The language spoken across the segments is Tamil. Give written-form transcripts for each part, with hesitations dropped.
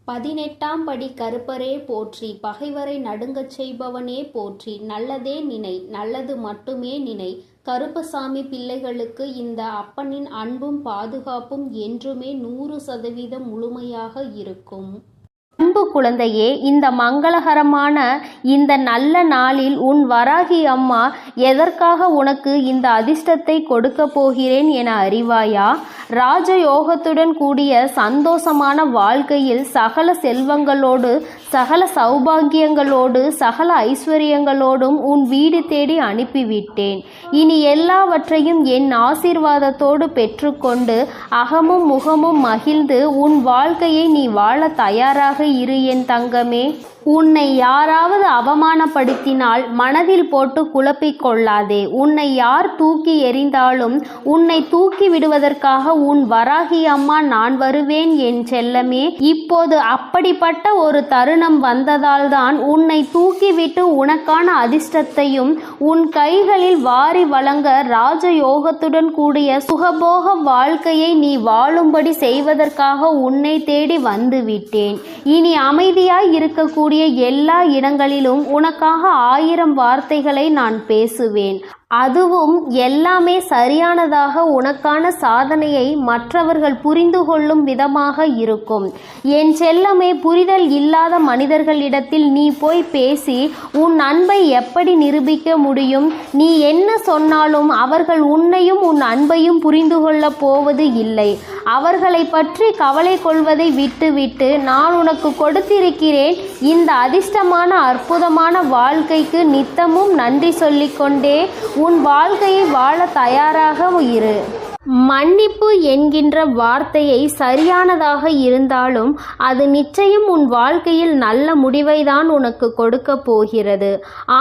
18ஆம் படி கருப்பரே போற்றி, பகைவரை நடுங்கச் செய்பவனே போற்றி, நல்லதே நினை, நல்லது மட்டுமே நினை. கருப்பசாமி பிள்ளைகளுக்கு இந்த அப்பனின் அன்பும் பாதுகாப்பும் என்றுமே 100% முழுமையாக இருக்கும். அன்பு குழந்தையே, இந்த மங்களகரமான இந்த நல்ல நாளில் உன் வராகி அம்மா எதற்காக உனக்கு இந்த அதிர்ஷ்டத்தை கொடுக்க போகிறேன் என அறிவாயா? ராஜயோகத்துடன் கூடிய சந்தோஷமான வாழ்க்கையில் சகல செல்வங்களோடு, சகல சௌபாகியங்களோடு, சகல ஐஸ்வர்யங்களோடும் உன் வீடு தேடி அனுப்பிவிட்டேன். இனி எல்லாவற்றையும் என் ஆசீர்வாதத்தோடு பெற்றுக்கொண்டு அகமும் முகமும் மகிழ்ந்து உன் வாழ்க்கையை நீ வாழ தயாராக இரு என் தங்கமே. உன்னை யாராவது அவமானப்படுத்தினால் மனதில் போட்டு குழப்பிக் கொள்ளாதே. உன்னை யார் தூக்கி எறிந்தாலும் உன்னை தூக்கி விடுவதற்காக உன் வராகி அம்மா நான் வருவேன் என் செல்லமே. இப்போது அப்படிப்பட்ட ஒரு தருணம் வந்ததால் தான் உன்னை தூக்கிவிட்டு உனக்கான அதிர்ஷ்டத்தையும் உன் கைகளில் வாரி வழங்க ராஜயோகத்துடன் கூடிய சுகபோக வாழ்க்கையை நீ வாழும்படி செய்வதற்காக உன்னை தேடி வந்துவிட்டேன். இனி அமைதியாய் இருக்கக்கூடிய எல்லா இடங்களிலும் உனக்காக 1000 வார்த்தைகளை நான் பேசுவேன். அதுவும் எல்லாமே சரியானதாக உனக்கான சாதனையை மற்றவர்கள் புரிந்து கொள்ளும் விதமாக இருக்கும். என் செல்லமே, புரிதல் இல்லாத மனிதர்களிடத்தில் நீ போய் பேசி உன் அன்பை எப்படி நிரூபிக்க முடியும்? நீ என்ன சொன்னாலும் அவர்கள் உன்னையும் உன் அன்பையும் புரிந்து கொள்ளப் போவது இல்லை. அவர்களை பற்றி கவலை கொள்வதை விட்டுவிட்டு நான் உனக்கு கொடுத்திருக்கிறேன் இந்த அதிர்ஷ்டமான அற்புதமான வாழ்க்கைக்கு நித்தமும் நன்றி சொல்லிக்கொண்டே உன் வாழ்க்கையை வாழ தயாராக இரு. மன்னிப்பு என்கின்ற வார்த்தையை சரியானதாக இருந்தாலும் அது நிச்சயம் உன் வாழ்க்கையில் நல்ல முடிவை தான் உனக்கு கொடுக்க போகிறது.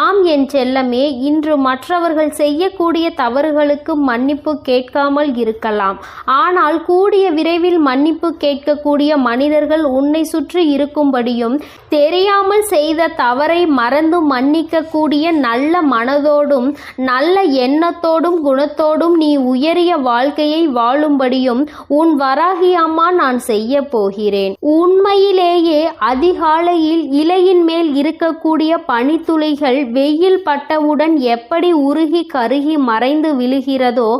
ஆம் என் செல்லமே, இன்று மற்றவர்கள் செய்யக்கூடிய தவறுகளுக்கு மன்னிப்பு கேட்காமல் இருக்கலாம். ஆனால் கூடிய விரைவில் மன்னிப்பு கேட்கக்கூடிய மனிதர்கள் உன்னை சுற்றி இருக்கும்படியும், தெரியாமல் செய்த தவறை மறந்து மன்னிக்கக்கூடிய நல்ல மனதோடும் நல்ல எண்ணத்தோடும் குணத்தோடும் நீ உயரிய வாழ்க்கையை வாழும்படியும் உன் வராகி அம்மா நான் செய்ய போகிறேன். உண்மையிலேயே அதிகாலையில் இலையின் மேல் இருக்கக்கூடிய பனித்துளிகள் வெயில் பட்டவுடன் எப்படி உருகி கருகி மறைந்து விழுகிறதோ,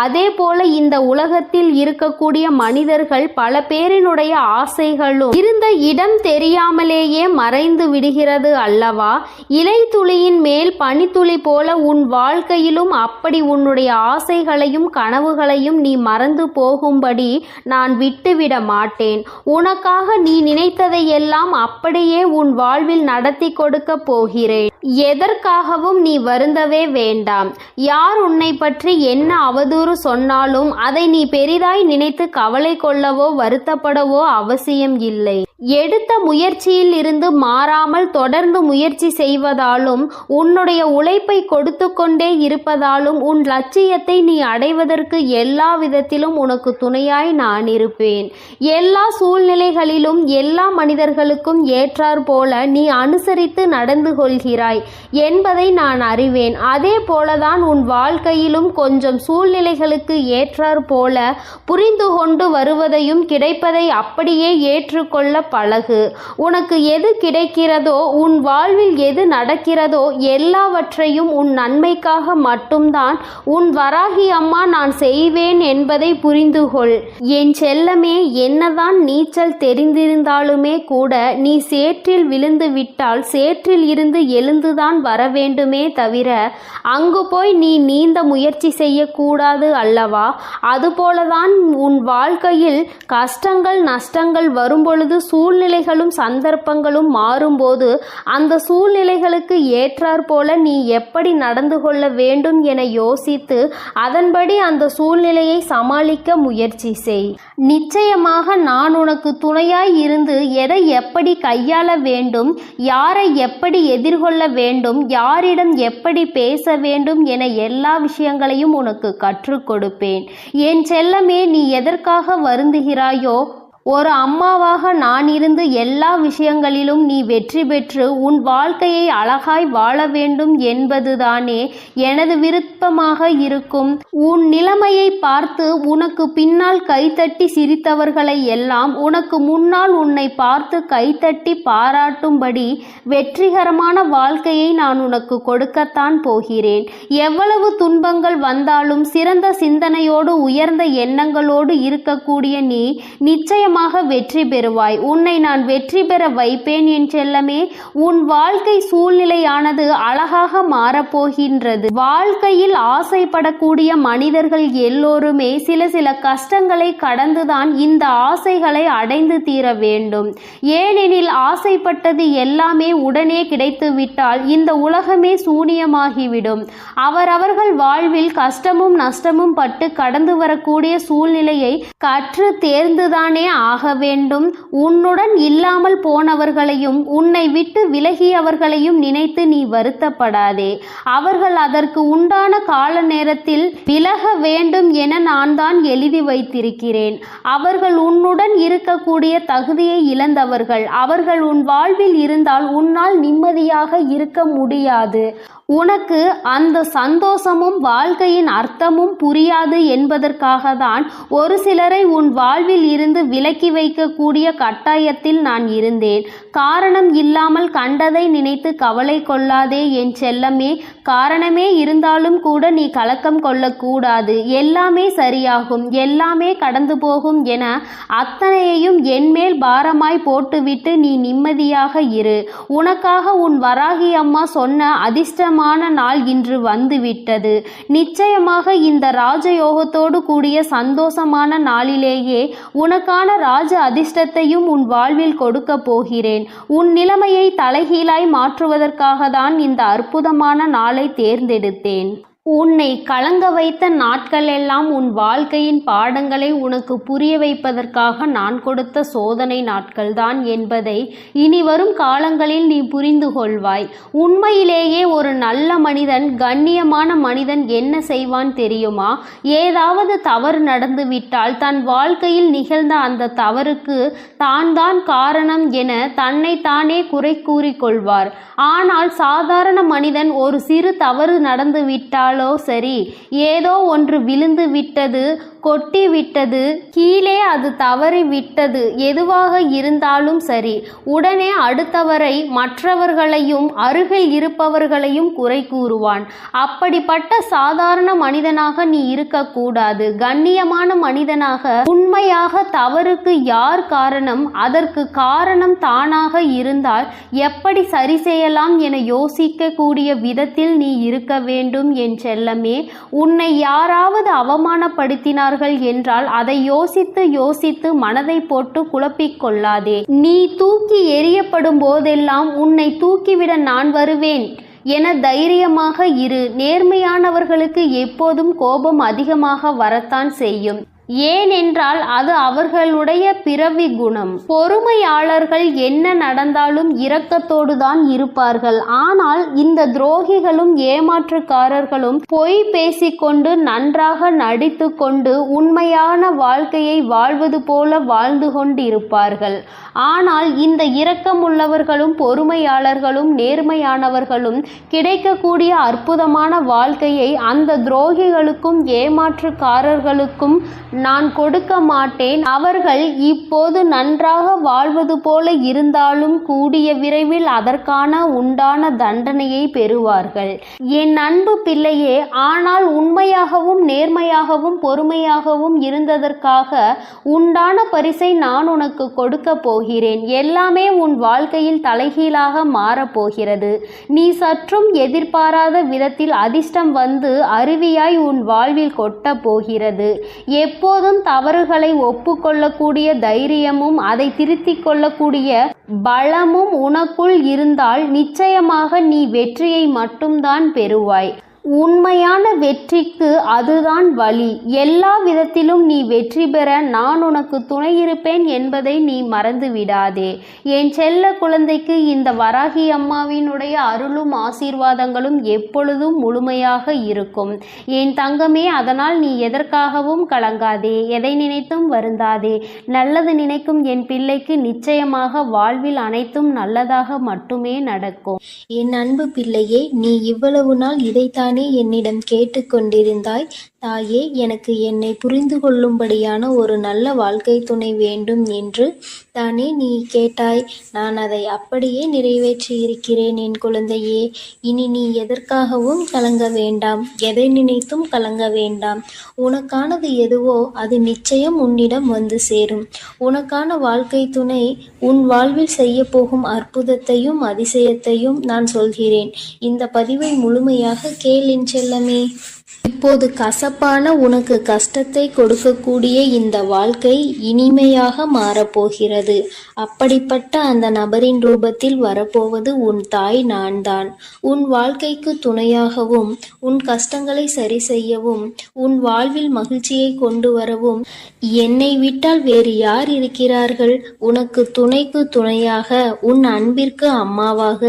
அதே போல இந்த உலகத்தில் இருக்கக்கூடிய மனிதர்கள் பல பேரினுடைய ஆசைகளும் இருந்த இடம் தெரியாமலேயே மறைந்து விடுகிறது அல்லவா? இலை துளியின் மேல் பனித்துளி போல உன் வாழ்க்கையிலும் அப்படி உன்னுடைய ஆசைகளையும் கனவுகளையும் நீ மறந்து போகும்படி நான் விட்டுவிட மாட்டேன். உனக்காக நீ நினைத்ததையெல்லாம் அப்படியே உன் வாழ்வில் நடத்தி கொடுக்க போகிறேன். எதற்காகவும் நீ வருந்தவே வேண்டாம். யார் உன்னை பற்றி என்ன அவதூறு சொன்னாலும் அதை நீ பெரிதாய் நினைத்து கவலை கொள்ளவோ வருத்தப்படவோ அவசியம் இல்லை. எடுத்த முயற்சியில் இருந்து மாறாமல் தொடர்ந்து முயற்சி செய்வதாலும் உன்னுடைய உழைப்பை கொடுத்து கொண்டே இருப்பதாலும் உன் லட்சியத்தை நீ அடைவதற்கு எல்லா விதத்திலும் உனக்கு துணையாய் நான் இருப்பேன். எல்லா சூழ்நிலைகளிலும் எல்லா மனிதர்களுக்கும் ஏற்றார் போல நீ அனுசரித்து நடந்து கொள்கிறாய் என்பதை நான் அறிவேன். அதே போலதான் உன் வாழ்க்கையிலும் கொஞ்சம் சூழ்நிலைகளுக்கு ஏற்றார் போல புரிந்து கொண்டு வருவதையும் கிடைப்பதை அப்படியே ஏற்றுக்கொள்ள பழகு. உனக்கு எது கிடைக்கிறதோ, உன் வாழ்வில் எது நடக்கிறதோ எல்லாவற்றையும் உன் நன்மைக்காக மட்டும்தான் உன் வராகி அம்மா நான் செய்வேன் என்பதை புரிந்து கொள். என் செல்லமே, என்னதான் நீச்சல் தெரிந்திருந்தாலுமே கூட நீ சேற்றில் விழுந்து விட்டால் சேற்றில் இருந்து எழுந்துதான் வர வேண்டுமே தவிர அங்கு போய் நீ நீந்த முயற்சி செய்யக்கூடாது அல்லவா? அதுபோலதான் உன் வாழ்க்கையில் கஷ்டங்கள் நஷ்டங்கள் வரும்பொழுது சூழ்நிலைகளும் சந்தர்ப்பங்களும் மாறும்போது அந்த சூழ்நிலைகளுக்கு ஏற்றாற் போல நீ எப்படி நடந்து கொள்ள வேண்டும் என யோசித்து அதன்படி அந்த சூழ்நிலையை சமாளிக்க முயற்சி செய். நிச்சயமாக நான் உனக்கு துணையாய் இருந்து எதை எப்படி கையாள வேண்டும், யாரை எப்படி எதிர்கொள்ள வேண்டும், யாரிடம் எப்படி பேச வேண்டும் என எல்லா விஷயங்களையும் உனக்கு கற்றுக் கொடுப்பேன். என் செல்லமே, நீ எதற்காக வருந்துகிறாயோ, ஒரு அம்மாவாக நான் இருந்து எல்லா விஷயங்களிலும் நீ வெற்றி பெற்று உன் வாழ்க்கையை அழகாய் வாழ வேண்டும் என்பதுதானே எனது விருப்பமாக இருக்கும். உன் நிலைமையை பார்த்து உனக்கு பின்னால் கைத்தட்டி சிரித்தவர்களை எல்லாம் உனக்கு முன்னால் உன்னை பார்த்து கைத்தட்டி பாராட்டும்படி வெற்றிகரமான வாழ்க்கையை நான் உனக்கு கொடுக்கத்தான் போகிறேன். எவ்வளவு துன்பங்கள் வந்தாலும் சிறந்த சிந்தனையோடு உயர்ந்த எண்ணங்களோடு இருக்கக்கூடிய நீ நிச்சயமாக வெற்றி பெறுவாய். உன்னை நான் வெற்றி பெற வைப்பேன் என் செல்லமே. உன் வாழ்க்கை சூழ்நிலையானது அழகாக மாறப்போகின்றது. வாழ்க்கையில் ஆசைப்படக்கூடிய மனிதர்கள் எல்லோருமே சில சில கஷ்டங்களை கடந்துதான் இந்த ஆசைகளை அடைந்து தீர வேண்டும். ஏனெனில் ஆசைப்பட்டது எல்லாமே உடனே கிடைத்துவிட்டால் இந்த உலகமே சூனியமாகிவிடும். அவரவர்கள் வாழ்வில் கஷ்டமும் நஷ்டமும் பட்டு கடந்து வரக்கூடிய சூழ்நிலையை கற்று தேர்ந்துதானே ஆக வேண்டும். உன்னுடன் இல்லாமல் போனவர்களையும் உன்னை விட்டு விலகியவர்களையும் நினைத்து நீ வருத்தப்படாதே. அவர்கள் அதற்கு உண்டான கால நேரத்தில் விலக வேண்டும் என நான் தான் எழுதி வைத்திருக்கிறேன். அவர்கள் உன்னுடன் இருக்கக்கூடிய தகுதியை இழந்தவர்கள். அவர்கள் உன் வாழ்வில் இருந்தால் உன்னால் நிம்மதியாக இருக்க முடியாது. உனக்கு அந்த சந்தோஷமும் வாழ்க்கையின் அர்த்தமும் புரியாது என்பதற்காக தான் ஒரு சிலரை உன் வாழ்வில் இருந்து விலக்கி வைக்கக்கூடிய கட்டாயத்தில் நான் இருந்தேன். காரணம் இல்லாமல் கண்டதை நினைத்து கவலை கொள்ளாதே என் செல்லமே. காரணமே இருந்தாலும் கூட நீ கலக்கம் கொள்ளக்கூடாது. எல்லாமே சரியாகும், எல்லாமே கடந்து போகும் என அத்தனையையும் என்மேல் பாரமாய் போட்டுவிட்டு நீ நிம்மதியாக இரு. உனக்காக உன் வராகி அம்மா சொன்ன அதிர்ஷ்டம் நாள் இன்று வந்துவிட்டது. நிச்சயமாக இந்த ராஜயோகத்தோடு கூடிய சந்தோஷமான நாளிலேயே உனக்கான ராஜ அதிர்ஷ்டத்தையும் உன் வாழ்வில் கொடுக்க போகிறேன். உன் நிலைமையை தலைகீழாய் மாற்றுவதற்காக தான் இந்த அற்புதமான நாளை தேர்ந்தெடுத்தேன். உன்னை கலங்க வைத்த நாட்கள் எல்லாம் உன் வாழ்க்கையின் பாடங்களை உனக்கு புரிய வைப்பதற்காக நான் கொடுத்த சோதனை நாட்கள்தான் என்பதை இனி வரும் காலங்களில் நீ புரிந்து கொள்வாய். உண்மையிலேயே ஒரு நல்ல மனிதன், கண்ணியமான மனிதன் என்ன செய்வான் தெரியுமா? ஏதாவது தவறு நடந்துவிட்டால் தன் வாழ்க்கையில் நிகழ்ந்த அந்த தவறுக்கு தான் காரணம் என தன்னை தானே குறை கூறிக்கொள்வார். ஆனால் சாதாரண மனிதன் ஒரு சிறு தவறு நடந்துவிட்டால் சரி, ஏதோ ஒன்று விழுந்து விட்டது, கொட்டி விட்டது, கீழே அது தவறி விட்டது, எதுவாக இருந்தாலும் சரி, உடனே அடுத்தவரை, மற்றவர்களையும் அருகில் இருப்பவர்களையும் குறை கூறுவான். அப்படிப்பட்ட சாதாரண மனிதனாக நீ இருக்கக்கூடாது. கண்ணியமான மனிதனாக, உண்மையாக தவறுக்கு யார் காரணம், அதற்கு காரணம் தானாக இருந்தால் எப்படி சரி செய்யலாம் என யோசிக்கக்கூடிய விதத்தில் நீ இருக்க வேண்டும் என் செல்லமே. உன்னை யாராவது அவமானப்படுத்தினார்கள் என்றால் அதை யோசித்து யோசித்து மனதை போட்டு குழப்பிக் கொள்ளாதே. நீ தூக்கி எறியப்படும் போதெல்லாம் உன்னை தூக்கிவிட நான் வருவேன் என தைரியமாக இரு. நேர்மையானவர்களுக்கு எப்போதும் கோபம் அதிகமாக வரத்தான் செய்யும். ஏனென்றால் அது அவர்களுடைய பிறவி குணம். பொறுமையாளர்கள் என்ன நடந்தாலும் இரக்கத்தோடு தான் இருப்பார்கள். ஆனால் இந்த துரோகிகளும் ஏமாற்றுக்காரர்களும் பொய் பேசிக்கொண்டு நன்றாக நடித்து கொண்டு உண்மையான வாழ்க்கையை வாழ்வது போல வாழ்ந்து கொண்டிருப்பார்கள். ஆனால் இந்த இரக்கமுள்ளவர்களும் பொறுமையாளர்களும் நேர்மையானவர்களும் கிடைக்கக்கூடிய அற்புதமான வாழ்க்கையை அந்த துரோகிகளுக்கும் ஏமாற்றுக்காரர்களுக்கும் நான் கொடுக்க மாட்டேன். அவர்கள் இப்போது நன்றாக வாழ்வது போல இருந்தாலும் கூடிய விரைவில் அதற்கான உண்டான தண்டனையை பெறுவார்கள். என் அன்பு பிள்ளையே, ஆனால் உண்மையாகவும் நேர்மையாகவும் பொறுமையாகவும் இருந்ததற்காக உண்டான பரிசை நான் உனக்கு கொடுக்க போகிறேன். எல்லாமே உன் வாழ்க்கையில் தலைகீழாக மாறப்போகிறது. நீ சற்றும் எதிர்பாராத விதத்தில் அதிர்ஷ்டம் வந்து அருவியாய் உன் வாழ்வில் கொட்ட போகிறது. எப்போதும் தவறுகளை ஒப்புக்கொள்ளக்கூடிய தைரியமும் அதை திருத்திக் கொள்ளக்கூடிய பலமும் உனக்குள் இருந்தால் நிச்சயமாக நீ வெற்றியை மட்டும்தான் பெறுவாய். உண்மையான வெற்றிக்கு அதுதான் வழி. எல்லா விதத்திலும் நீ வெற்றி பெற நான் உனக்கு துணை இருப்பேன் என்பதை நீ மறந்து விடாதே. என் செல்ல குழந்தைக்கு இந்த வராகி அம்மாவினுடைய அருளும் ஆசீர்வாதங்களும் எப்பொழுதும் முழுமையாக இருக்கும். என் தங்கமே, அதனால் நீ எதற்காகவும் கலங்காதே, எதை நினைத்தும் வருந்தாதே. நல்லது நினைக்கும் என் பிள்ளைக்கு நிச்சயமாக வாழ்வில் அனைத்தும் நல்லதாக மட்டுமே நடக்கும். என் அன்பு பிள்ளையே, நீ இவ்வளவு நாள் இதைத்தானே என்னிடம் கேட்டுக்கொண்டிருந்தாய். தாயே, எனக்கு என்னை புரிந்து கொள்ளும்படியான ஒரு நல்ல வாழ்க்கை துணை வேண்டும் என்று தானே நீ கேட்டாய். நான் அதை அப்படியே நிறைவேற்றி இருக்கிறேன் என் குழந்தையே. இனி நீ எதற்காகவும் கலங்க வேண்டாம், எதை நினைத்தும் கலங்க வேண்டாம். உனக்கானது எதுவோ அது நிச்சயம் உன்னிடம் வந்து சேரும். உனக்கான வாழ்க்கை துணை உன் வாழ்வில் செய்ய போகும் அற்புதத்தையும் அதிசயத்தையும் நான் சொல்கிறேன். இந்த பதிவை முழுமையாக கேள் என் செல்லமே. இப்போது கசப்பான உனக்கு கஷ்டத்தை கொடுக்கக்கூடிய இந்த வாழ்க்கை இனிமையாக மாறப்போகிறது. அப்படிப்பட்ட அந்த நபரின் ரூபத்தில் வரப்போவது உன் தாய் நான் தான். உன் வாழ்க்கைக்கு துணையாகவும், உன் கஷ்டங்களை சரி செய்யவும், உன் வாழ்வில் மகிழ்ச்சியை கொண்டு வரவும் என்னை விட்டால் வேறு யார் இருக்கிறார்கள்? உனக்கு துணைக்கு துணையாக, உன் அன்பிற்கு அம்மாவாக,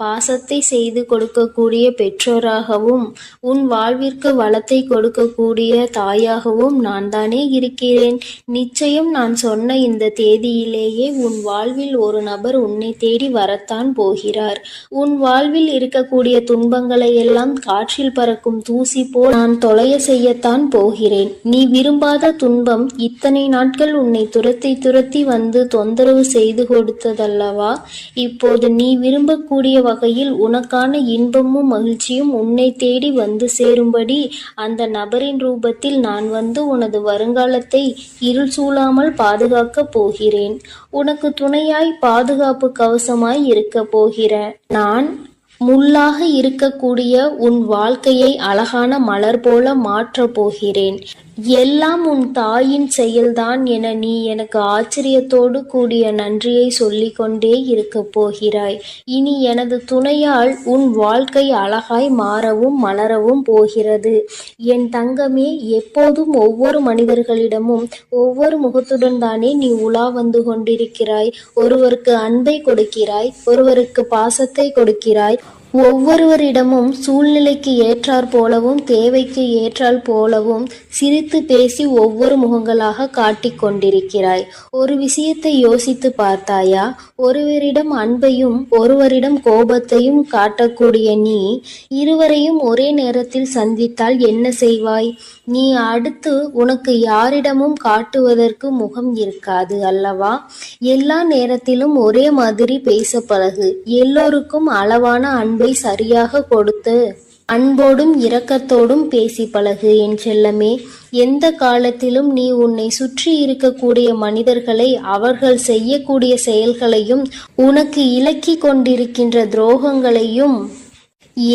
பாசத்தை செய்து கொடுக்கக்கூடிய பெற்றோராகவும், உன் வாழ்விற்கு வளத்தை கொடுக்கக்கூடிய தாயாகவும் நான் தானே இருக்கிறேன். நிச்சயம் நான் சொன்ன இந்த தேதியிலேயே உன் வாழ்வில் ஒரு நபர் உன்னை தேடி வரத்தான் போகிறார். உன் வாழ்வில் இருக்கக்கூடிய துன்பங்களை எல்லாம் காற்றில் பறக்கும் தூசி போல் நான் தொலைய செய்யத்தான் போகிறேன். நீ விரும்பாத துன்பம் இத்தனை நாட்கள் உன்னை துரத்தி துரத்தி வந்து தொந்தரவு செய்து கொடுத்ததல்லவா? இப்போது நீ விரும்பக்கூடிய வகையில் உனக்கான இன்பமும் மகிழ்ச்சியும் உன்னை தேடி வந்து சேரும்படி அந்த நபரின் ரூபத்தில் நான் வந்து உனது வருங்காலத்தை இருள் சூழாமல் பாதுகாக்கப் போகிறேன். உனக்கு துணையாய், பாதுகாப்பு கவசமாய் இருக்க போகிற நான் முள்ளாக இருக்கக்கூடிய உன் வாழ்க்கையை அழகான மலர் போல மாற்றப் போகிறேன். எல்லாம் உன் தாயின் செயல்தான் என நீ எனக்கு ஆச்சரியத்தோடு கூடிய நன்றியை சொல்லிக்கொண்டே இருக்கப் போகிறாய். இனி எனது துணையால் உன் வாழ்க்கை அழகாய் மாறவும் மலரவும் போகிறது. என் தங்கமே, எப்போதும் ஒவ்வொரு மனிதர்களிடமும் ஒவ்வொரு முகத்துடன் தானே நீ உலா வந்து கொண்டிருக்கிறாய். ஒருவருக்கு அன்பை கொடுக்கிறாய், ஒருவருக்கு பாசத்தை கொடுக்கிறாய். ஒவ்வொருவரிடமும் சூழ்நிலைக்கு ஏற்றாற் போலவும் தேவைக்கு ஏற்றால் போலவும் சிரித்து பேசி ஒவ்வொரு முகங்களாக காட்டிக் கொண்டிருக்கிறாய். ஒரு விஷயத்தை யோசித்து பார்த்தாயா? ஒருவரிடம் அன்பையும் ஒருவரிடம் கோபத்தையும் காட்டக்கூடிய நீ இருவரையும் ஒரே நேரத்தில் சந்தித்தால் என்ன செய்வாய்? நீ அடுத்து உனக்கு யாரிடமும் காட்டுவதற்கு முகம் இருக்காது அல்லவா? எல்லா நேரத்திலும் ஒரே மாதிரி பேச பழகு. எல்லோருக்கும் அளவான அன்பை சரியாக கொடுத்து அன்போடும் இரக்கத்தோடும் பேசி பழகு என் செல்லமே. எந்த காலத்திலும் நீ உன்னை சுற்றி இருக்கக்கூடிய மனிதர்களை, அவர்கள் செய்யக்கூடிய செயல்களையும், உனக்கு இலக்கி கொண்டிருக்கின்ற துரோகங்களையும்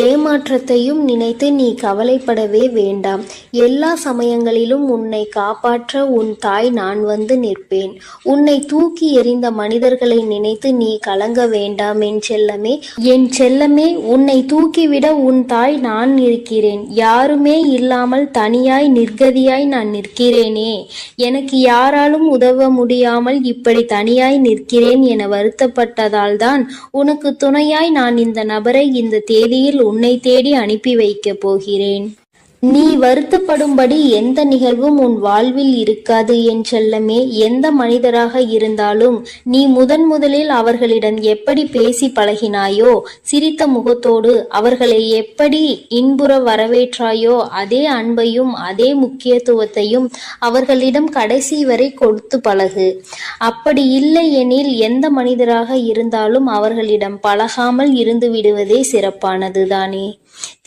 ஏமாற்றத்தையும் நினைத்து நீ கவலைப்படவே வேண்டாம். எல்லா சமயங்களிலும் உன்னை காப்பாற்ற உன் தாய் நான் வந்து நிற்பேன். உன்னை தூக்கி எறிந்த மனிதர்களை நினைத்து நீ கலங்க வேண்டாம் என் செல்லமே. என் செல்லமே, உன்னை தூக்கிவிட உன் தாய் நான் இருக்கிறேன். யாருமே இல்லாமல் தனியாய் நிர்கதியாய் நான் நிற்கிறேனே, எனக்கு யாராலும் உதவ முடியாமல் இப்படி தனியாய் நிற்கிறேன் என வருத்தப்பட்டதால் தான் உனக்கு துணையாய் நான் இந்த நபரை இந்த தேதியில் உன்னை தேடி அனுப்பி வைக்கப் போகிறேன். நீ வருத்தப்படும்படி எந்த நிகழ்வும் உன் வாழ்வில் இருக்காது என் செல்லமே. எந்த மனிதராக இருந்தாலும் நீ முதலில் அவர்களிடம் எப்படி பேசி பழகினாயோ, சிரித்த முகத்தோடு அவர்களை எப்படி இன்புற வரவேற்றாயோ, அதே அன்பையும் அதே முக்கியத்துவத்தையும் அவர்களிடம் கடைசி வரை கொடுத்து பழகு. அப்படி இல்லை எனில் எந்த மனிதராக இருந்தாலும் அவர்களிடம் பழகாமல் இருந்து விடுவதே சிறப்பானது தானே.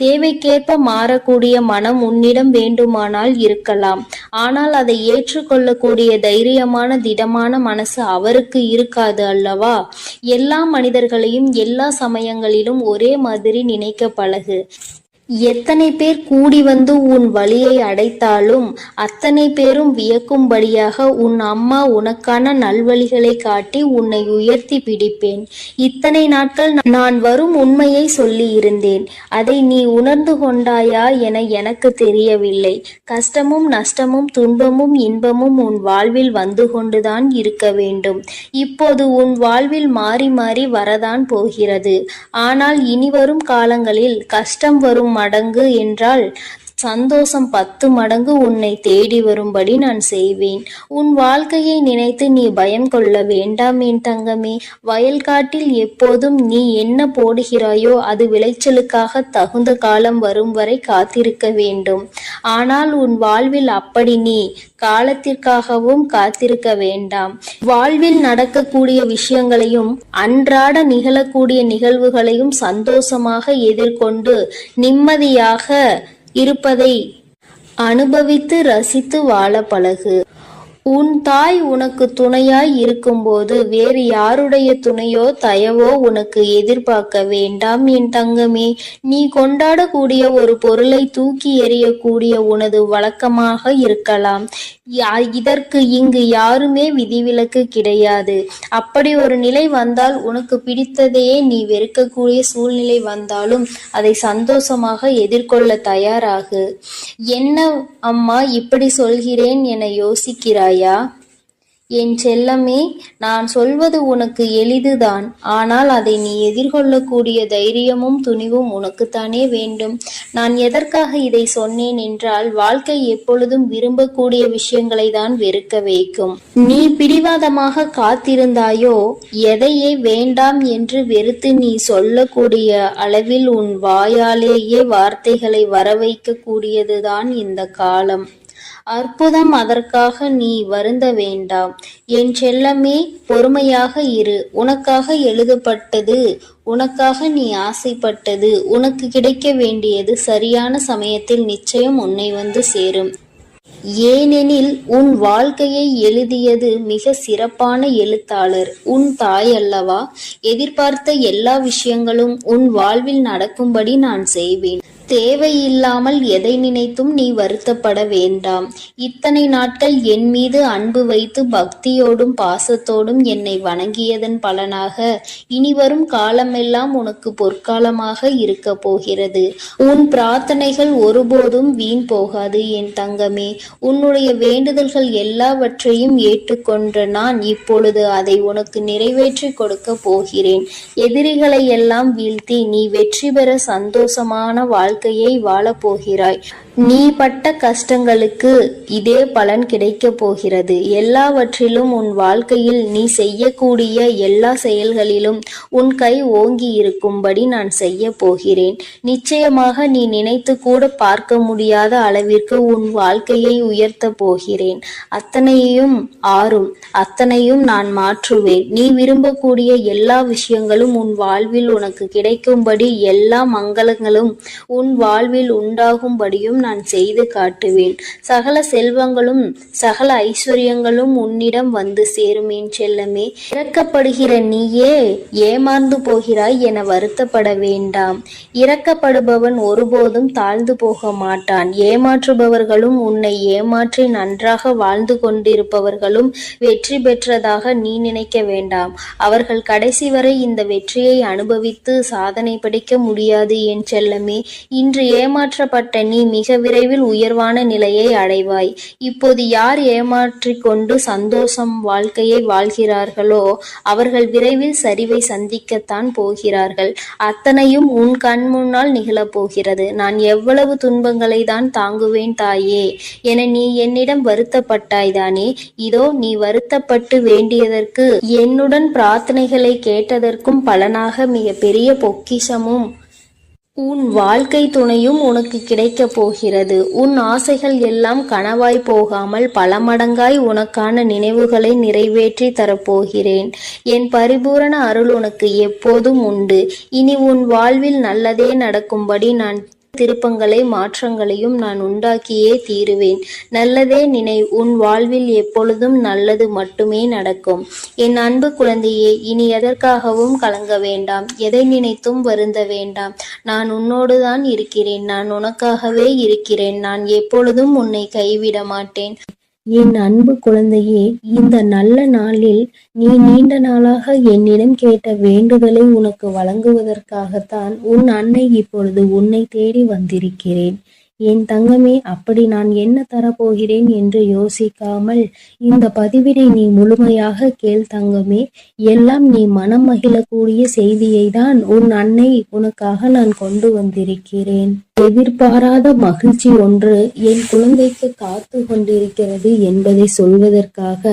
தேவைக்கேற்ப மாறக்கூடிய மனம் உன்னிடம் வேண்டுமானால் இருக்கலாம். ஆனால் அதை ஏற்றுக்கொள்ளக்கூடிய தைரியமான திடமான மனசு அவருக்கு இருக்காது அல்லவா? எல்லா மனிதர்களையும் எல்லா சமயங்களிலும் ஒரே மாதிரி நினைக்க பழகு. எத்தனை பேர் கூடி வந்து உன் வழியை அடைத்தாலும் அத்தனை பேரும் வியக்கும்படியாக உன் அம்மா உனக்கான நல்வழிகளை காட்டி உன்னை உயர்த்தி பிடிப்பேன். இத்தனை நாட்கள் நான் வரும் உண்மையை சொல்லி இருந்தேன். அதை நீ உணர்ந்து கொண்டாயா என எனக்கு தெரியவில்லை. கஷ்டமும் நஷ்டமும் துன்பமும் இன்பமும் உன் வாழ்வில் வந்து கொண்டுதான் இருக்க வேண்டும். இப்போது உன் வாழ்வில் மாறி மாறி வரதான் போகிறது. ஆனால் இனிவரும் காலங்களில் கஷ்டம் வரும் மடங்கு என்றால் சந்தோஷம் 10 மடங்கு உன்னை தேடி வரும்படி நான் செய்வேன். உன் வாழ்க்கையை நினைத்து நீ பயம் கொள்ள வேண்டாம் என் தங்கமே. வயல்காட்டில் எப்போதும் நீ என்ன போடுகிறாயோ அது விளைச்சலுக்காக தகுந்த காலம் வரும் வரை காத்திருக்க வேண்டும். ஆனால் உன் வாழ்வில் அப்படி நீ காலத்திற்காகவும் காத்திருக்க வேண்டாம். வாழ்வில் நடக்கக்கூடிய விஷயங்களையும் அன்றாட நிகழக்கூடிய நிகழ்வுகளையும் சந்தோஷமாக எதிர்கொண்டு நிம்மதியாக இருப்பதை அனுபவித்து ரசித்து வாழ பழகு. உன் தாய் உனக்கு துணையாய் இருக்கும்போது வேறு யாருடைய துணையோ தயவோ உனக்கு எதிர்பார்க்க வேண்டாம் என் தங்கமே. நீ கொண்டாடக்கூடிய ஒரு பொருளை தூக்கி எறியக்கூடிய உனது வழக்கமாக இருக்கலாம். இதற்கு இங்கு யாருமே விதிவிலக்கு கிடையாது. அப்படி ஒரு நிலை வந்தால் உனக்கு பிடித்ததையே நீ வெறுக்கக்கூடிய சூழ்நிலை வந்தாலும் அதை சந்தோஷமாக எதிர்கொள்ள தயாராகு. என்ன அம்மா இப்படி சொல்கிறேன் என யோசிக்கிறாய்? என் செல்லமே, நான் சொல்வது உனக்கு எளிதுதான். ஆனால் அதை நீ எதிர்கொள்ளக்கூடிய தைரியமும் துணிவும் உனக்குத்தானே வேண்டும். நான் எதற்காக இதை சொன்னேன் என்றால், வாழ்க்கை எப்பொழுதும் விரும்பக்கூடிய விஷயங்களை தான் வெறுக்க வைக்கும். நீ பிடிவாதமாக காத்திருந்தாயோ எதையே வேண்டாம் என்று வெறுத்து நீ சொல்லக்கூடிய அளவில் உன் வாயாலேயே வார்த்தைகளை வரவைக்க கூடியதுதான் இந்த காலம். அற்புதம். அதற்காக நீ வருந்த வேண்டாம் என் செல்லமே. பொறுமையாக இரு. உனக்காக எழுதப்பட்டது, உனக்காக நீ ஆசைப்பட்டது, உனக்கு கிடைக்க வேண்டியது சரியான சமயத்தில் நிச்சயம் உன்னை வந்து சேரும். ஏனெனில் உன் வாழ்க்கையை எழுதியது மிக சிறப்பான எழுத்தாளர் உன் தாய் அல்லவா? எதிர்பார்த்த எல்லா விஷயங்களும் உன் வாழ்வில் நடக்கும்படி நான் செய்வேன். தேவையில்லாமல் எதை நினைத்தும் நீ வருத்தப்பட வேண்டாம். இத்தனை நாட்கள் என் மீது அன்பு வைத்து பக்தியோடும் பாசத்தோடும் என்னை வணங்கியதன் பலனாக இனிவரும் காலமெல்லாம் உனக்கு பொற்காலமாக இருக்க போகிறது. உன் பிரார்த்தனைகள் ஒருபோதும் வீண் போகாது என் தங்கமே. உன்னுடைய வேண்டுதல்கள் எல்லாவற்றையும் ஏற்றுக்கொண்ட நான் இப்பொழுது அதை உனக்கு நிறைவேற்றி கொடுக்க போகிறேன். எதிரிகளை எல்லாம் வீழ்த்தி நீ வெற்றி பெற சந்தோஷமான வாழ்க்கையை வாழப்போகிறாய். நீ பட்ட கஷ்டங்களுக்கு இதே பலன் கிடைக்க போகிறது. எல்லாவற்றிலும் உன் வாழ்க்கையில் நீ செய்யக்கூடிய எல்லா செயல்களிலும் உன் கை ஓங்கி இருக்கும்படி நான் செய்ய போகிறேன். நிச்சயமாக நீ நினைத்து கூட பார்க்க முடியாத அளவிற்கு உன் வாழ்க்கையை உயர்த்த போகிறேன். அத்தனையும் ஆறும், அத்தனையும் நான் மாற்றுவேன். நீ விரும்பக்கூடிய எல்லா விஷயங்களும் உன் வாழ்வில் உனக்கு கிடைக்கும்படி, எல்லா மங்களங்களும் உன் வாழ்வில் உண்டாகும்படியும் நான் செய்து காட்டுவேன். சகல செல்வங்களும் சகல ஐஸ்வர்யங்களும் உன்னிடம் வந்து சேரும் என் செல்லமே. இறக்கப்படுகிற நீயே ஏமாந்து போகிறாய் என வருத்தப்பட வேண்டாம். இறக்கப்படுபவன் ஒருபோதும் தாழ்ந்து போக மாட்டான். ஏமாற்றுபவர்களும் உன்னை ஏமாற்றி நன்றாக வாழ்ந்து கொண்டிருப்பவர்களும் வெற்றி பெற்றதாக நீ நினைக்க வேண்டாம். அவர்கள் கடைசி வரை இந்த வெற்றியை அனுபவித்து சாதனை படைக்க முடியாது என் செல்லமே. இன்று ஏமாற்றப்பட்ட நீ மிக விரைவில் உயர்வான நிலையை அடைவாய். இப்போது யார் ஏமாற்றிக் கொண்டு சந்தோஷம் வாழ்க்கையை வாழ்கிறார்களோ அவர்கள் விரைவில் சரிவை சந்திக்கத்தான் போகிறார்கள். அத்தனையும் உன் கண் முன்னால் நிகழப்போகிறது. நான் எவ்வளவு துன்பங்களை தான் தாங்குவேன் தாயே என நீ என்னிடம் வருத்தப்பட்டாய்தானே. இதோ நீ வருத்தப்பட்டு வேண்டியதற்கு, என்னுடன் பிரார்த்தனைகளை கேட்டதற்கும் பலனாக மிக பெரிய பொக்கிஷமும் உன் வாழ்க்கை துணையும் உனக்கு கிடைக்க போகிறது. உன் ஆசைகள் எல்லாம் கனவாய் போகாமல் பல மடங்காய் உனக்கான நினைவுகளை நிறைவேற்றி தரப்போகிறேன். என் பரிபூரண அருள் உனக்கு எப்போதும் உண்டு. இனி உன் வாழ்வில் நல்லதே நடக்கும்படி நான் திருப்பங்களை மாற்றங்களையும் நான் உண்டாக்கியே தீருவேன். நல்லதே நினை, உன் வாழ்வில் எப்பொழுதும் நல்லது மட்டுமே நடக்கும். என் அன்பு குழந்தையே, இனி எதற்காகவும் கலங்க வேண்டாம், எதை நினைத்தும் வருந்த வேண்டாம். நான் உன்னோடுதான் இருக்கிறேன், நான் உனக்காகவே இருக்கிறேன், நான் எப்பொழுதும் உன்னை கைவிட மாட்டேன். என் அன்பு குழந்தையே, இந்த நல்ல நாளில் நீ நீண்ட நாளாக என்னிடம் கேட்ட வேண்டுதலை உனக்கு வழங்குவதற்காகத்தான் உன் அன்னை இப்பொழுது உன்னை தேடி வந்திருக்கிறேன். என் தங்கமே, அப்படி நான் என்ன தரப்போகிறேன் என்று யோசிக்காமல் இந்த பதிவினை நீ முழுமையாக கேள் தங்கமே. எல்லாம் நீ மனம் மகிழக்கூடிய செய்தியை தான் உன் அன்னை உனக்காக நான் கொண்டு வந்திருக்கிறேன். எதிர்பாராத மகிழ்ச்சி ஒன்று என் குழந்தைக்கு காத்து கொண்டிருக்கிறது என்பதை சொல்வதற்காக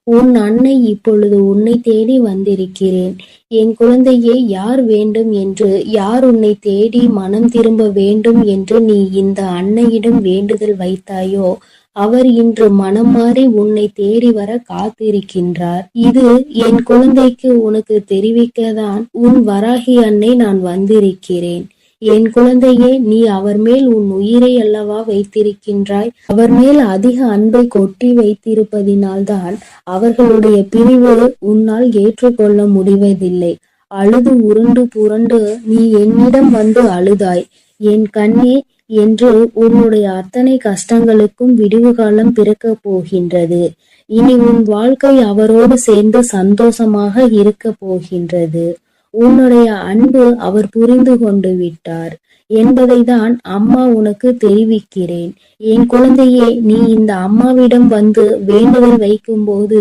உன் அன்னை இப்பொழுது உன்னை தேடி வந்திருக்கிறேன். என் குழந்தையே, யார் வேண்டும் என்று, யார் உன்னை தேடி மனம் திரும்ப வேண்டும் என்று நீ இந்த அன்னையிடம் வேண்டுதல் வைத்தாயோ, அவர் இன்று மனம் மாறி உன்னை தேடி வர காத்திருக்கின்றார். இது என் குழந்தைக்கு உனக்கு தெரிவிக்கத்தான் உன் வராகி அன்னை நான் வந்திருக்கிறேன். என் குழந்தையே, நீ அவர் மேல் உன் உயிரை அல்லவா வைத்திருக்கின்றாய். அவர் மேல் அதிக அன்பை கொட்டி வைத்திருப்பதினால்தான் அவர்களுடைய பிரிவு உன்னால் ஏற்றுக்கொள்ள முடிவதில்லை. அழுது உருண்டு புரண்டு நீ என்னிடம் வந்து அழுதாய், என் கண்ணே என்று. உன்னுடைய அத்தனை கஷ்டங்களுக்கும் விடிவு காலம் பிறக்கப் போகின்றது. இனி உன் வாழ்க்கை அவரோடு சேர்ந்து சந்தோஷமாக இருக்க போகின்றது. உன்னுடைய அன்பு அவர் புரிந்து கொண்டு விட்டார் என்பதை தான் அம்மா உனக்கு தெரிவிக்கிறேன். என் குழந்தையே, நீ இந்த அம்மாவிடம் வந்து வேண்டுதல் வைக்கும் போது,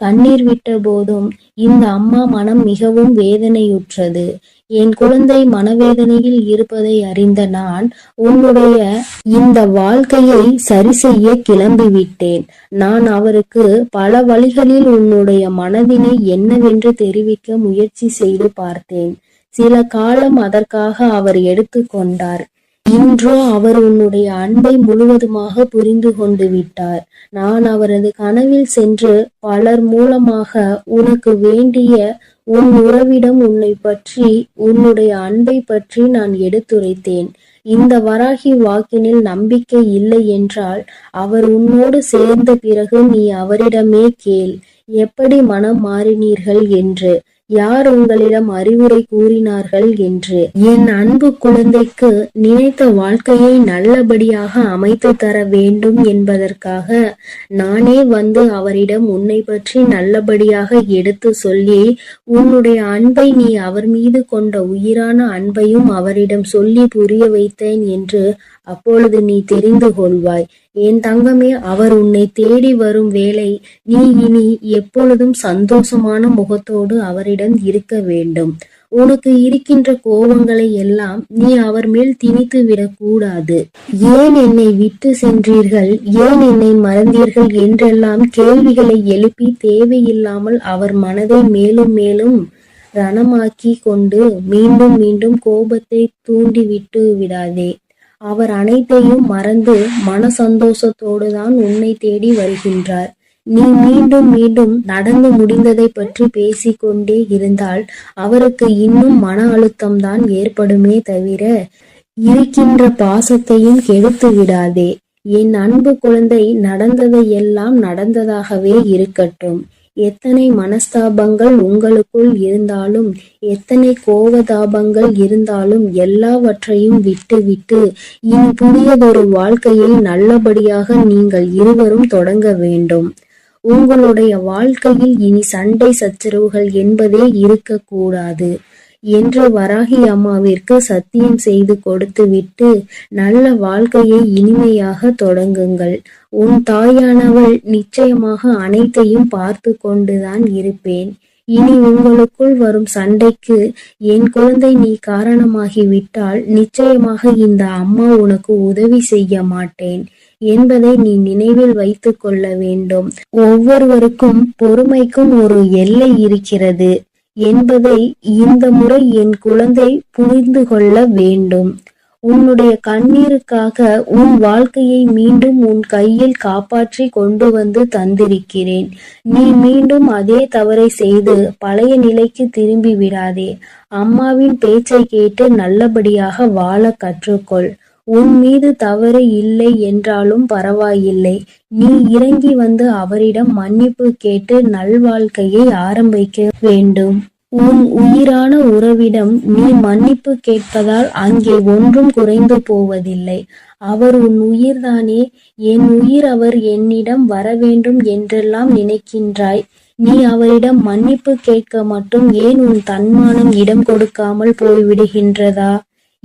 கண்ணீர் விட்ட போதும் இந்த அம்மா மனம் மிகவும் வேதனையுற்றது. என் குழந்தை மனவேதனையில் இருப்பதை அறிந்த நான் உன்னுடைய இந்த வாழ்க்கையை சரி செய்ய கிளம்பிவிட்டேன். நான் அவருக்கு பல வழிகளில் உன்னுடைய மனதினை என்னவென்று தெரிவிக்க முயற்சி செய்து பார்த்தேன். சில காலம் அதற்காக அவர் எடுத்துக்கொண்டார். இன்றோ அவர் உன்னுடைய அன்பை முழுவதுமாக புரிந்து கொண்டு விட்டார். நான் அவரது கனவில் சென்று பலர் மூலமாக உனக்கு வேண்டிய உன் உறவிடம் உன்னை பற்றி, உன்னுடைய அன்பை பற்றி நான் எடுத்துரைத்தேன். இந்த வராகி வாக்கினில் நம்பிக்கை இல்லை என்றால் அவர் உன்னோடு சேர்ந்த பிறகு நீ அவரிடமே கேள், எப்படி மனம் மாறினீர்கள் என்று, யார் உங்களிடம் அறிவுரை கூறினார்கள் என்று. என் அன்பு குழந்தைக்கு நினைத்த வாழ்க்கையை நல்லபடியாக அமைத்து தர வேண்டும் என்பதற்காக நானே வந்து அவரிடம் உன்னை பற்றி நல்லபடியாக எடுத்து சொல்லி, உன்னுடைய அன்பை, நீ அவர் மீது கொண்ட உயிரான அன்பையும் அவரிடம் சொல்லி புரிய வைத்தேன் என்று அப்பொழுது நீ தெரிந்து கொள்வாய். என் தங்கமே, அவர் உன்னை தேடி வரும் வேளை நீ இனி எப்பொழுதும் சந்தோஷமான முகத்தோடு அவரிடம் இருக்க வேண்டும். உனக்கு இருக்கின்ற கோபங்களை எல்லாம் நீ அவர் மேல் திணித்து விடக்கூடாது. ஏன் என்னை விட்டு சென்றீர்கள், ஏன் என்னை மறந்தீர்கள் என்றெல்லாம் கேள்விகளை எழுப்பி தேவையில்லாமல் அவர் மனதை மேலும் மேலும் ரணமாக்கி கொண்டு மீண்டும் மீண்டும் கோபத்தை தூண்டி விட்டு விடாதே. அவர் அனைத்தையும் மறந்து மன சந்தோஷத்தோடு தான் உன்னை தேடி வருகின்றார். நீ மீண்டும் மீண்டும் நடந்து முடிந்ததை பற்றி பேசிக்கொண்டே இருந்தால் அவருக்கு இன்னும் மன அழுத்தம்தான் ஏற்படுமே தவிர இருக்கின்ற பாசத்தையும் கெடுத்து விடாதே. என் அன்பு குழந்தை, நடந்ததை எல்லாம் நடந்ததாகவே இருக்கட்டும். எத்தனை மனஸ்தாபங்கள் உங்களுக்குள் இருந்தாலும், எத்தனை கோபதாபங்கள் இருந்தாலும் எல்லாவற்றையும் விட்டு விட்டு இனி புதியதொரு வாழ்க்கையை நல்லபடியாக நீங்கள் இருவரும் தொடங்க வேண்டும். உங்களுடைய வாழ்க்கையில் இனி சண்டை சச்சரவுகள் என்பதே இருக்கக்கூடாது என்று வராகி அம்மாவிற்கு சத்தியம் செய்து கொடுத்து விட்டு நல்ல வாழ்க்கையை இனிமையாக தொடங்குங்கள். உன் தாயானவள் நிச்சயமாக அனைத்தையும் பார்த்து கொண்டுதான் இருப்பேன். இனி உங்களுக்குள் வரும் சண்டைக்கு என் குழந்தை நீ காரணமாகிவிட்டால் நிச்சயமாக இந்த அம்மா உனக்கு உதவி செய்ய மாட்டேன் என்பதை நீ நினைவில் வைத்து கொள்ள வேண்டும். ஒவ்வொருவருக்கும் பொறுமைக்கும் ஒரு எல்லை இருக்கிறது என்பதை இந்த முறை என் குழந்தை புரிந்து கொள்ள வேண்டும். உன்னுடைய கண்ணீருக்காக உன் வாழ்க்கையை மீண்டும் உன் கையில் காப்பாற்றி கொண்டு வந்து தந்திருக்கிறேன். நீ மீண்டும் அதே தவறை செய்து பழைய நிலைக்கு திரும்பி விடாதே. அம்மாவின் பேச்சை கேட்டு நல்லபடியாக வாழ கற்றுக்கொள். உன் மீது தவறு இல்லை என்றாலும் பரவாயில்லை. நீ இறங்கி வந்து அவரிடம் மன்னிப்பு கேட்டு நல்வாழ்க்கையை ஆரம்பிக்க வேண்டும். உன் உயிரான உறவிடம் நீ மன்னிப்பு கேட்பதால் அங்கே ஒன்றும் குறைந்து போவதில்லை. அவர் உன் உயிர்தானே. என் உயிர் அவர் என்னிடம் வரவேண்டும் என்றெல்லாம் நினைக்கின்றாய். நீ அவரிடம் மன்னிப்பு கேட்க மட்டும் ஏன் உன் தன்மானம் இடம் கொடுக்காமல் போய்விடுகின்றதா?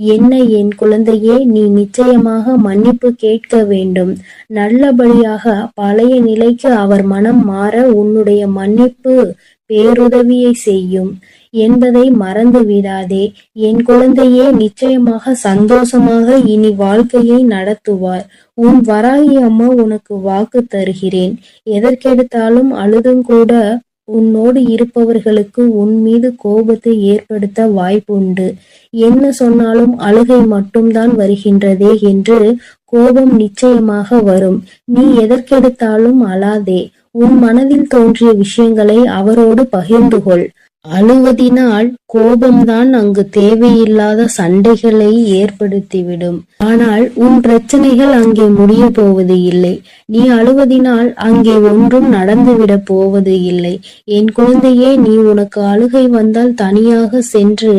என்ன என் குழந்தையே, நீ நிச்சயமாக மன்னிப்பு கேட்க வேண்டும். நல்லபடியாக பழைய நிலைக்கு அவர் மனம் மாற உன்னுடைய மன்னிப்பு பேருதவியை செய்யும் என்பதை மறந்து விடாதே. என் குழந்தையே, நிச்சயமாக சந்தோஷமாக இனி வாழ்க்கையை நடத்துவார். உன் வராகி அம்மா உனக்கு வாக்கு தருகிறேன். எதற்கெடுத்தாலும் அழுதும் கூட உன்னோடு இருப்பவர்களுக்கு உன் மீது கோபத்தை ஏற்படுத்த வாய்ப்புண்டு. என்ன சொன்னாலும் அழுகை மட்டும்தான் வருகின்றதே என்று கோபம் நிச்சயமாக வரும். நீ எதற்கெடுத்தாலும் அழாதே. உன் மனதில் தோன்றிய விஷயங்களை அவரோடு பகிர்ந்து கொள். அழுவதினால் கோபம்தான் அங்கு தேவையில்லாத சண்டைகளை ஏற்படுத்திவிடும். ஆனால் உன் பிரச்சனைகள் அங்கே முடிய போவது இல்லை. நீ அழுவதினால் அங்கே ஒன்றும் நடந்துவிட போவது இல்லை. என் குழந்தையே, நீ உனக்கு அழுகை வந்தால் தனியாக சென்று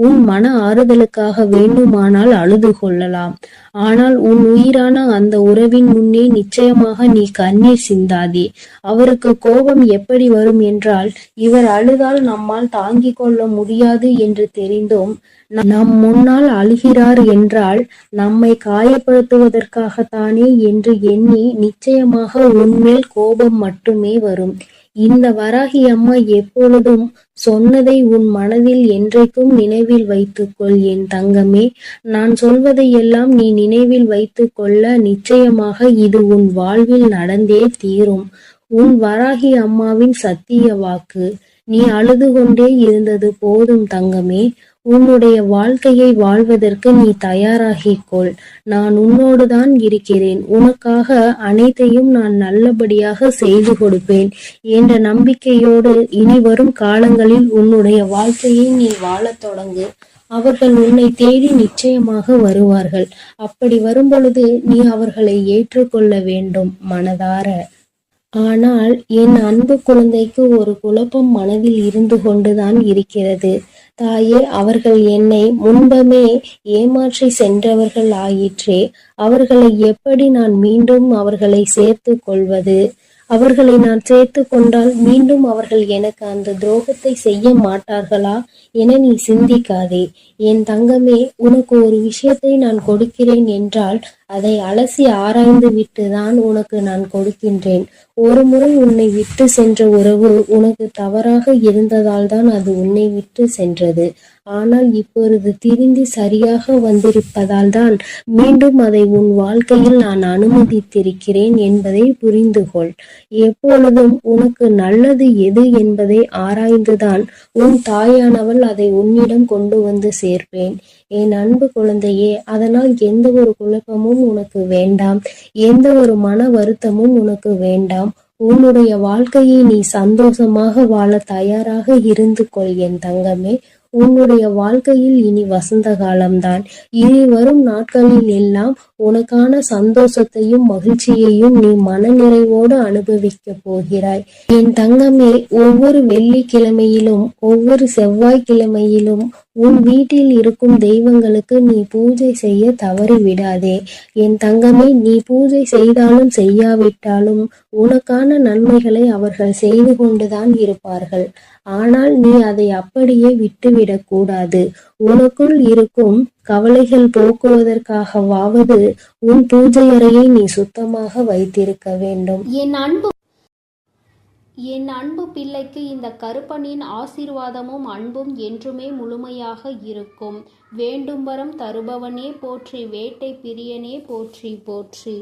உன் மன ஆறுதலுக்காக வேண்டுமானால் அழுது கொள்ளலாம். ஆனால் உன் உயிரான அந்த உறவின் முன்னே நிச்சயமாக நீ கண்ணீர் சிந்தாதே. அவருக்கு கோபம் எப்படி வரும் என்றால், இவர் அழுதால் நம்மால் தாங்கிக் கொள்ள முடியாது என்று தெரிந்தும் நம் முன்னால் அழுகிறார் என்றால் நம்மை காயப்படுத்துவதற்காகத்தானே என்று எண்ணி நிச்சயமாக உன்மேல் கோபம் மட்டுமே வரும். இந்த வராகி அம்மா எப்பொழுதும் சொன்னதை உன் மனதில் என்றைக்கும் நினைவில் வைத்துக்கொள் என் தங்கமே. நான் சொல்வதையெல்லாம் நீ நினைவில் வைத்து கொள்ள நிச்சயமாக இது உன் வாழ்வில் நடந்தே தீரும். உன் வராகி அம்மாவின் சத்திய வாக்கு. நீ அழுது கொண்டே இருந்தது போதும் தங்கமே. உன்னுடைய வாழ்க்கையை வாழ்வதற்கு நீ தயாராகிக்கொள். நான் உன்னோடுதான் இருக்கிறேன். உனக்காக அனைத்தையும் நான் நல்லபடியாக செய்து கொடுப்பேன் என்ற நம்பிக்கையோடு இனி வரும் காலங்களில் உன்னுடைய வாழ்க்கையை நீ வாழத் தொடங்கு. அவர்கள் உன்னை தேடி நிச்சயமாக வருவார்கள். அப்படி வரும்பொழுது நீ அவர்களை ஏற்றுக்கொள்ள வேண்டும் மனதார. ஆனால் என் அன்பு குழந்தைக்கு ஒரு குழப்பம் மனதில் இருந்து கொண்டுதான் இருக்கிறது. தாயே, அவர்கள் என்னை முன்பமே ஏமாற்றி சென்றவர்கள் ஆயிற்றே. அவர்களை எப்படி நான் மீண்டும் அவர்களை சேர்த்து கொள்வது? அவர்களை நான் சேர்த்து கொண்டால் மீண்டும் அவர்கள் எனக்கு அந்த துரோகத்தை செய்ய மாட்டார்களா என நீ சிந்திக்காதே. என் தங்கமே, உனக்கு ஒரு விஷயத்தை நான் கொடுக்கிறேன் என்றால் அதை அலசி ஆராய்ந்து விட்டுதான் உனக்கு நான் கொடுக்கின்றேன். ஒரு முறை உன்னை விட்டு சென்ற உறவு உனக்கு தவறாக இருந்ததால் தான் அது உன்னை விட்டு சென்றது. ஆனால் இப்பொழுது திருந்தி சரியாக வந்திருப்பதால் தான் மீண்டும் அதை உன் வாழ்க்கையில் நான் அனுமதித்திருக்கிறேன் என்பதை புரிந்து கொள். எப்பொழுதும் உனக்கு நல்லது எது என்பதை ஆராய்ந்துதான் உன் தாயானவள் அதை உன்னிடம் கொண்டு வந்து சேர்ப்பேன். என் அன்பு குழந்தையே, அதனால் எந்த ஒரு குழப்பமும் உனக்கு வேண்டாம். எந்த ஒரு மன வருத்தமும் உனக்கு வேண்டாம். உன்னுடைய வாழ்க்கையை நீ சந்தோஷமாக வாழ தயாராக இருந்து கொள் என் தங்கமே. உன்னுடைய வாழ்க்கையில் இனி வசந்த காலம்தான். இனி வரும் நாட்களில் எல்லாம் உனக்கான சந்தோஷத்தையும் மகிழ்ச்சியையும் நீ மனநிறைவோடு அனுபவிக்க போகிறாய் என் தங்கமே. ஒவ்வொரு வெள்ளிக்கிழமையிலும் ஒவ்வொரு செவ்வாய்க்கிழமையிலும் உன் வீட்டில் இருக்கும் தெய்வங்களுக்கு நீ பூஜை செய்ய தவறி விடாதே என் தங்கமே. நீ பூஜை செய்தாலும் செய்யாவிட்டாலும் உனக்கான நன்மைகளை அவர்கள் செய்து கொண்டுதான் இருப்பார்கள். ஆனால் நீ அதை அப்படியே விட்டுவிடக் கூடாது. உனக்குள் இருக்கும் கவலைகள் போக்குவதற்காகவாவது உன் பூஜை அறையை நீ சுத்தமாக வைத்திருக்க வேண்டும். என் அன்பு பிள்ளைக்கு இந்த கருப்பனின் ஆசீர்வாதமும் அன்பும் என்றுமே முழுமையாக இருக்கும். வேண்டும் வரம் தருபவனே போற்றி, வேட்டை பிரியனே போற்றி போற்றி.